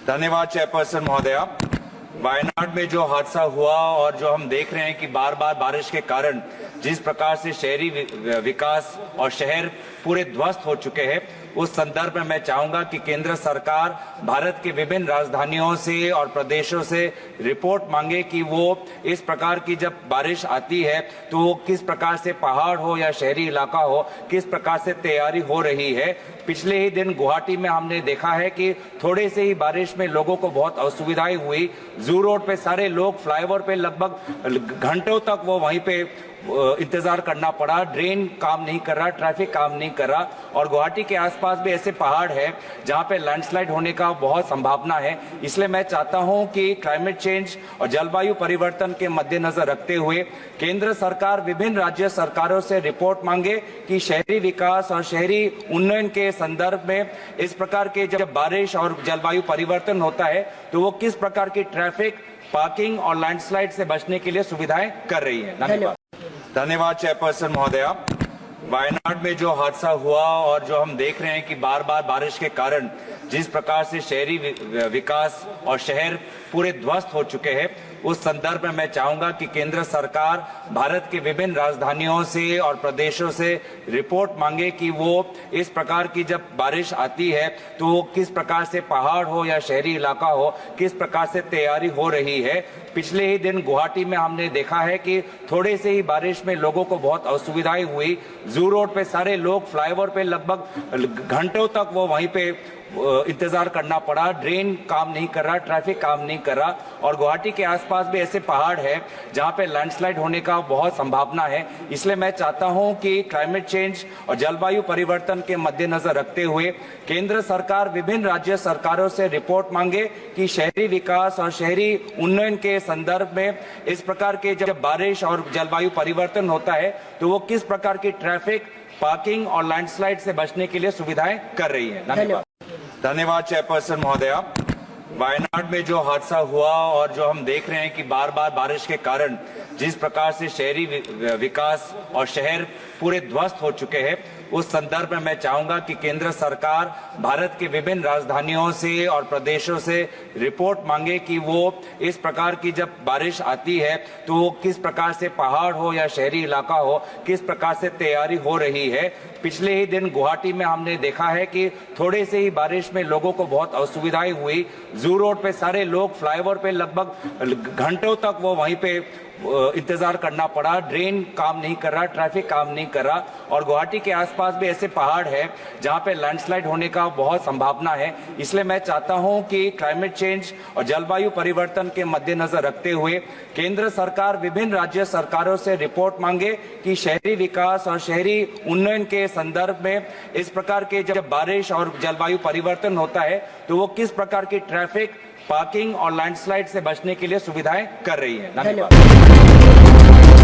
धन्यवाद चेयरपर्सन महोदया। वायनाड में जो हादसा हुआ और जो हम देख रहे हैं कि बार बार बारिश के कारण जिस प्रकार से शहरी विकास और शहर पूरे ध्वस्त हो चुके हैं, उस संदर्भ में मैं चाहूंगा कि केंद्र सरकार भारत के विभिन्न राजधानियों से और प्रदेशों से रिपोर्ट मांगे कि वो इस प्रकार की जब बारिश आती है तो वो किस प्रकार से पहाड़ हो या शहरी इलाका हो, किस प्रकार से तैयारी हो रही है। पिछले ही दिन गुवाहाटी में हमने देखा है कि थोड़े से ही बारिश में लोगों को बहुत असुविधाएं हुई। जू रोड पे सारे लोग फ्लाईओवर पे लगभग घंटों तक वो वहीं पे इंतजार करना पड़ा। ड्रेन काम नहीं कर रहा, ट्रैफिक काम नहीं कर रहा और गुवाहाटी के आसपास भी ऐसे पहाड़ है जहां पे लैंडस्लाइड होने का बहुत संभावना है। इसलिए मैं चाहता हूं कि क्लाइमेट चेंज और जलवायु परिवर्तन के मद्देनजर रखते हुए केंद्र सरकार विभिन्न राज्य सरकारों से रिपोर्ट मांगे कि शहरी विकास और शहरी उन्नयन के संदर्भ में इस प्रकार के जब बारिश और जलवायु परिवर्तन होता है तो वो किस प्रकार की ट्रैफिक, पार्किंग और लैंडस्लाइड से बचने के लिए सुविधाएं कर रही है। धन्यवाद चेयरपर्सन महोदया। वायनाड में जो हादसा हुआ और जो हम देख रहे हैं कि बार बार बारिश के कारण जिस प्रकार से शहरी विकास और शहर पूरे ध्वस्त हो चुके हैं, उस संदर्भ में मैं चाहूंगा कि केंद्र सरकार भारत के विभिन्न राजधानियों से और प्रदेशों से रिपोर्ट मांगे कि वो इस प्रकार की जब बारिश आती है तो वो किस प्रकार से पहाड़ हो या शहरी इलाका हो, किस प्रकार से तैयारी हो रही है। पिछले ही दिन गुवाहाटी में हमने देखा है कि थोड़े से ही बारिश में लोगों को बहुत असुविधाएं हुई। जू रोड पे सारे लोग फ्लाईओवर पे लगभग घंटों तक वो वहीं पे इंतजार करना पड़ा। ड्रेन काम नहीं कर रहा, ट्रैफिक काम नहीं कर रहा और गुवाहाटी के आसपास भी ऐसे पहाड़ है जहां पे लैंडस्लाइड होने का बहुत संभावना है। इसलिए मैं चाहता हूं कि क्लाइमेट चेंज और जलवायु परिवर्तन के मद्देनजर रखते हुए केंद्र सरकार विभिन्न राज्य सरकारों से रिपोर्ट मांगे कि शहरी विकास और शहरी उन्नयन के संदर्भ में इस प्रकार के जब बारिश और जलवायु परिवर्तन होता है तो वो किस प्रकार की ट्रैफिक, पार्किंग और लैंडस्लाइड से बचने के लिए सुविधाएं कर रही है। धन्यवाद चेयरपर्सन महोदया। वायनाड में जो हादसा हुआ और जो हम देख रहे हैं कि बार बार बारिश के कारण जिस प्रकार से शहरी विकास और शहर पूरे ध्वस्त हो चुके हैं, उस संदर्भ में मैं चाहूंगा कि केंद्र सरकार भारत के विभिन्न राजधानियों से और प्रदेशों से रिपोर्ट मांगे कि वो इस प्रकार की जब बारिश आती है तो वो किस प्रकार से पहाड़ हो या शहरी इलाका हो, किस प्रकार से तैयारी हो रही है। पिछले ही दिन गुवाहाटी में हमने देखा है कि थोड़े से ही बारिश में लोगों को बहुत असुविधाएं हुई। जू रोड पे सारे लोग फ्लाईओवर पे लगभग घंटों तक वो वहीं पे इंतजार करना पड़ा। ड्रेन काम नहीं कर रहा, ट्रैफिक काम नहीं कर रहा और गुवाहाटी के आसपास भी ऐसे पहाड़ है जहां पे लैंडस्लाइड होने का बहुत संभावना है। इसलिए मैं चाहता हूं कि क्लाइमेट चेंज और जलवायु परिवर्तन के मद्देनजर रखते हुए केंद्र सरकार विभिन्न राज्य सरकारों से रिपोर्ट मांगे कि शहरी विकास और शहरी उन्नयन के संदर्भ में इस प्रकार के जब बारिश और जलवायु परिवर्तन होता है तो वो किस प्रकार की ट्रैफिक, पार्किंग और लैंडस्लाइड से बचने के लिए सुविधाएं कर रही है। धन्यवाद।